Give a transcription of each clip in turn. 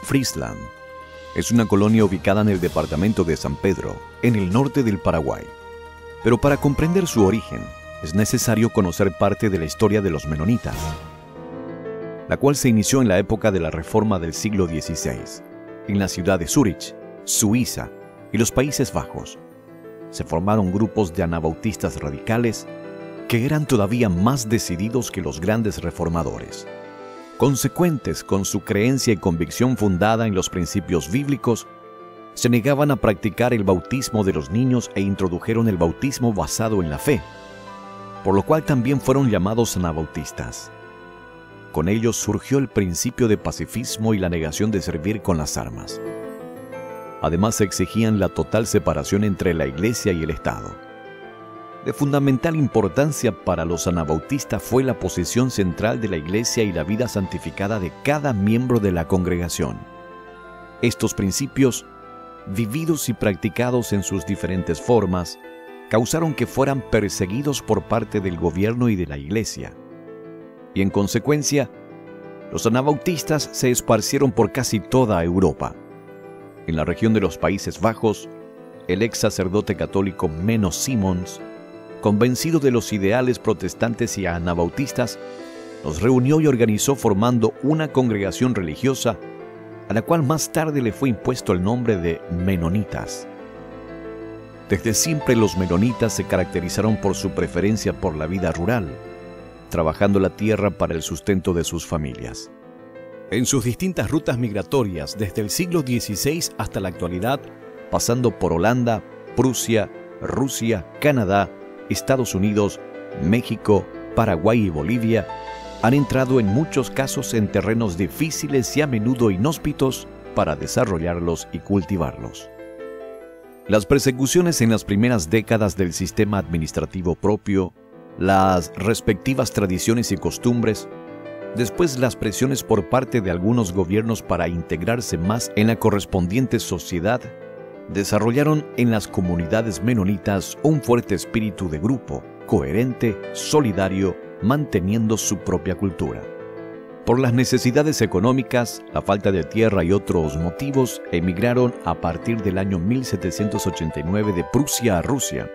Friesland es una colonia ubicada en el departamento de San Pedro, en el norte del Paraguay. Pero para comprender su origen, es necesario conocer parte de la historia de los menonitas, la cual se inició en la época de la Reforma del siglo XVI, en la ciudad de Zúrich, Suiza y los Países Bajos. Se formaron grupos de anabautistas radicales que eran todavía más decididos que los grandes reformadores. Consecuentes con su creencia y convicción fundada en los principios bíblicos, se negaban a practicar el bautismo de los niños e introdujeron el bautismo basado en la fe, por lo cual también fueron llamados anabautistas. Con ellos surgió el principio de pacifismo y la negación de servir con las armas. Además, exigían la total separación entre la Iglesia y el Estado. De fundamental importancia para los anabautistas fue la posición central de la Iglesia y la vida santificada de cada miembro de la congregación. Estos principios, vividos y practicados en sus diferentes formas, causaron que fueran perseguidos por parte del gobierno y de la Iglesia. Y en consecuencia, los anabautistas se esparcieron por casi toda Europa. En la región de los Países Bajos, el ex sacerdote católico Menno Simons, convencido de los ideales protestantes y anabautistas, los reunió y organizó formando una congregación religiosa a la cual más tarde le fue impuesto el nombre de menonitas. Desde siempre los menonitas se caracterizaron por su preferencia por la vida rural, trabajando la tierra para el sustento de sus familias. En sus distintas rutas migratorias desde el siglo XVI hasta la actualidad, pasando por Holanda, Prusia, Rusia, Canadá, Estados Unidos, México, Paraguay y Bolivia, han entrado en muchos casos en terrenos difíciles y a menudo inhóspitos para desarrollarlos y cultivarlos. Las persecuciones en las primeras décadas del sistema administrativo propio, las respectivas tradiciones y costumbres, después las presiones por parte de algunos gobiernos para integrarse más en la correspondiente sociedad, desarrollaron en las comunidades menonitas un fuerte espíritu de grupo, coherente, solidario, manteniendo su propia cultura. Por las necesidades económicas, la falta de tierra y otros motivos, emigraron a partir del año 1789 de Prusia a Rusia.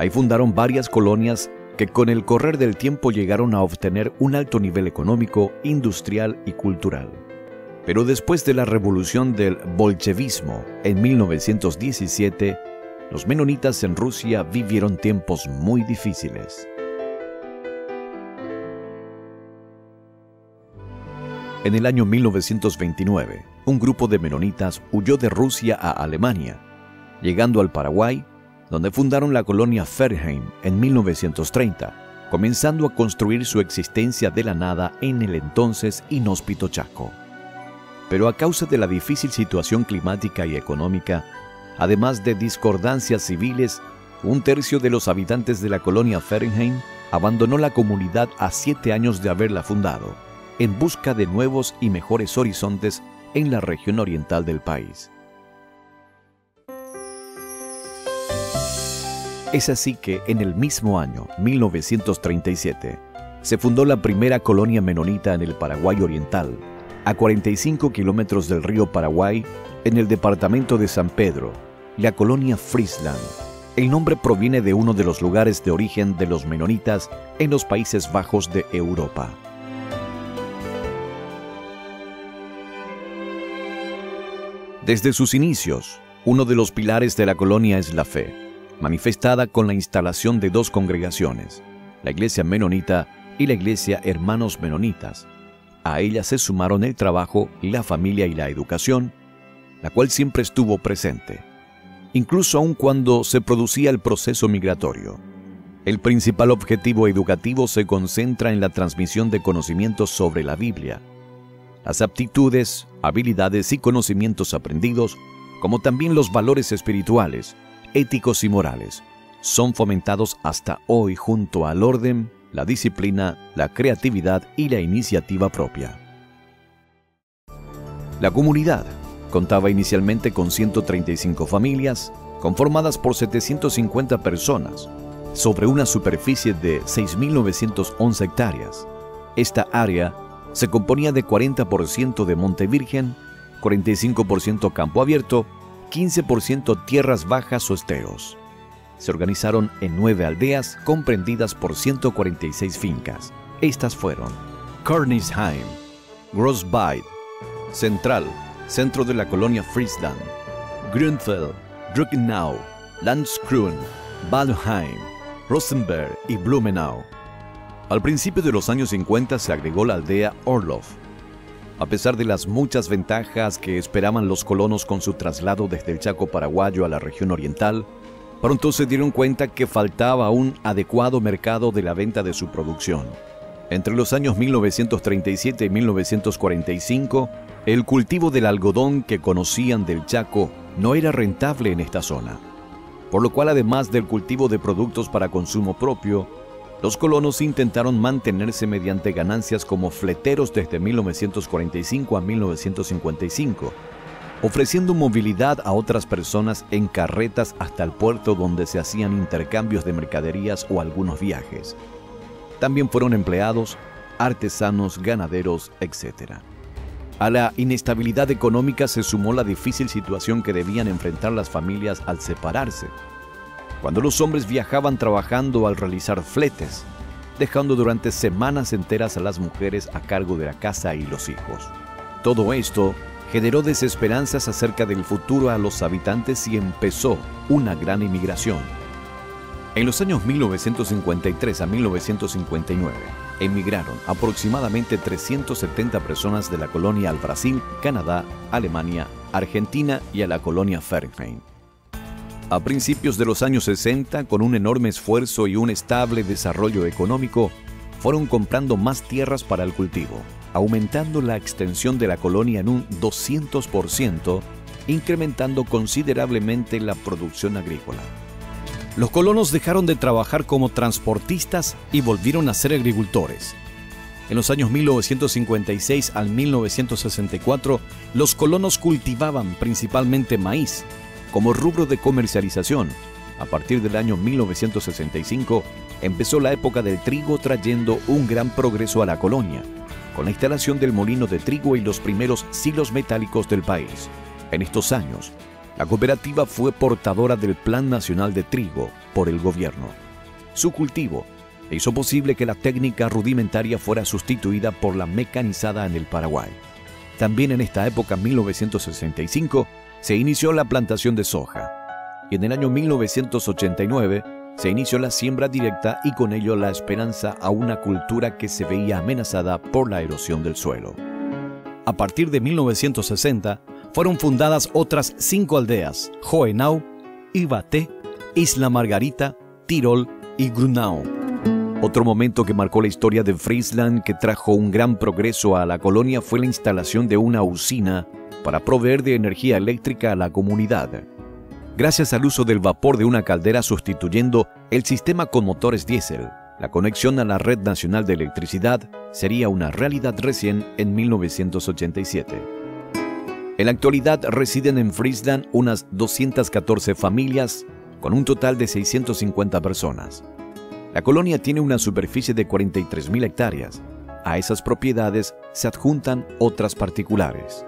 Ahí fundaron varias colonias que con el correr del tiempo llegaron a obtener un alto nivel económico, industrial y cultural. Pero después de la revolución del bolchevismo en 1917, los menonitas en Rusia vivieron tiempos muy difíciles. En el año 1929, un grupo de menonitas huyó de Rusia a Alemania, llegando al Paraguay, donde fundaron la colonia Pferdheim en 1930, comenzando a construir su existencia de la nada en el entonces inhóspito Chaco. Pero a causa de la difícil situación climática y económica, además de discordancias civiles, un tercio de los habitantes de la colonia Pferdheim abandonó la comunidad a 7 años de haberla fundado, en busca de nuevos y mejores horizontes en la región oriental del país. Es así que en el mismo año, 1937, se fundó la primera colonia menonita en el Paraguay oriental, a 45 kilómetros del río Paraguay, en el departamento de San Pedro, la colonia Friesland. El nombre proviene de uno de los lugares de origen de los menonitas en los Países Bajos de Europa. Desde sus inicios, uno de los pilares de la colonia es la fe, manifestada con la instalación de 2 congregaciones, la Iglesia Menonita y la Iglesia Hermanos Menonitas. A ellas se sumaron el trabajo, la familia y la educación, la cual siempre estuvo presente, incluso aun cuando se producía el proceso migratorio. El principal objetivo educativo se concentra en la transmisión de conocimientos sobre la Biblia, las aptitudes, habilidades y conocimientos aprendidos, como también los valores espirituales, éticos y morales, son fomentados hasta hoy junto al orden, la disciplina, la creatividad y la iniciativa propia. La comunidad contaba inicialmente con 135 familias, conformadas por 750 personas, sobre una superficie de 6.911 hectáreas. Esta área se componía de 40% de monte virgen 45% campo abierto, 15% tierras bajas o esteros. Se organizaron en 9 aldeas comprendidas por 146 fincas. Estas fueron Kornisheim, Grossbeid, Central, centro de la colonia Friesland, Grünfeld, Brückenau, Landskron, Walheim, Rosenberg y Blumenau. Al principio de los años 50 se agregó la aldea Orloff. A pesar de las muchas ventajas que esperaban los colonos con su traslado desde el Chaco paraguayo a la región oriental, pronto se dieron cuenta que faltaba un adecuado mercado de la venta de su producción. Entre los años 1937 y 1945, el cultivo del algodón que conocían del Chaco no era rentable en esta zona, por lo cual además del cultivo de productos para consumo propio, los colonos intentaron mantenerse mediante ganancias como fleteros desde 1945 a 1955, ofreciendo movilidad a otras personas en carretas hasta el puerto donde se hacían intercambios de mercaderías o algunos viajes. También fueron empleados, artesanos, ganaderos, etc. A la inestabilidad económica se sumó la difícil situación que debían enfrentar las familias al separarse, cuando los hombres viajaban trabajando al realizar fletes, dejando durante semanas enteras a las mujeres a cargo de la casa y los hijos. Todo esto generó desesperanzas acerca del futuro a los habitantes y empezó una gran inmigración. En los años 1953 a 1959, emigraron aproximadamente 370 personas de la colonia al Brasil, Canadá, Alemania, Argentina y a la colonia Fernheim. A principios de los años 60, con un enorme esfuerzo y un estable desarrollo económico, fueron comprando más tierras para el cultivo, aumentando la extensión de la colonia en un 200%, incrementando considerablemente la producción agrícola. Los colonos dejaron de trabajar como transportistas y volvieron a ser agricultores. En los años 1956 al 1964, los colonos cultivaban principalmente maíz como rubro de comercialización. A partir del año 1965, empezó la época del trigo, trayendo un gran progreso a la colonia, con la instalación del molino de trigo y los primeros silos metálicos del país. En estos años, la cooperativa fue portadora del Plan Nacional de Trigo por el gobierno. Su cultivo hizo posible que la técnica rudimentaria fuera sustituida por la mecanizada en el Paraguay. También en esta época, 1965, se inició la plantación de soja, y en el año 1989 se inició la siembra directa y con ello la esperanza a una cultura que se veía amenazada por la erosión del suelo. A partir de 1960 fueron fundadas otras 5 aldeas: Hohenau, Ibaté, Isla Margarita, Tirol y Grünau. Otro momento que marcó la historia de Friesland, que trajo un gran progreso a la colonia, fue la instalación de una usina para proveer de energía eléctrica a la comunidad. Gracias al uso del vapor de una caldera sustituyendo el sistema con motores diésel, la conexión a la Red Nacional de Electricidad sería una realidad recién en 1987. En la actualidad residen en Friesland unas 214 familias con un total de 650 personas. La colonia tiene una superficie de 43.000 hectáreas. A esas propiedades se adjuntan otras particulares.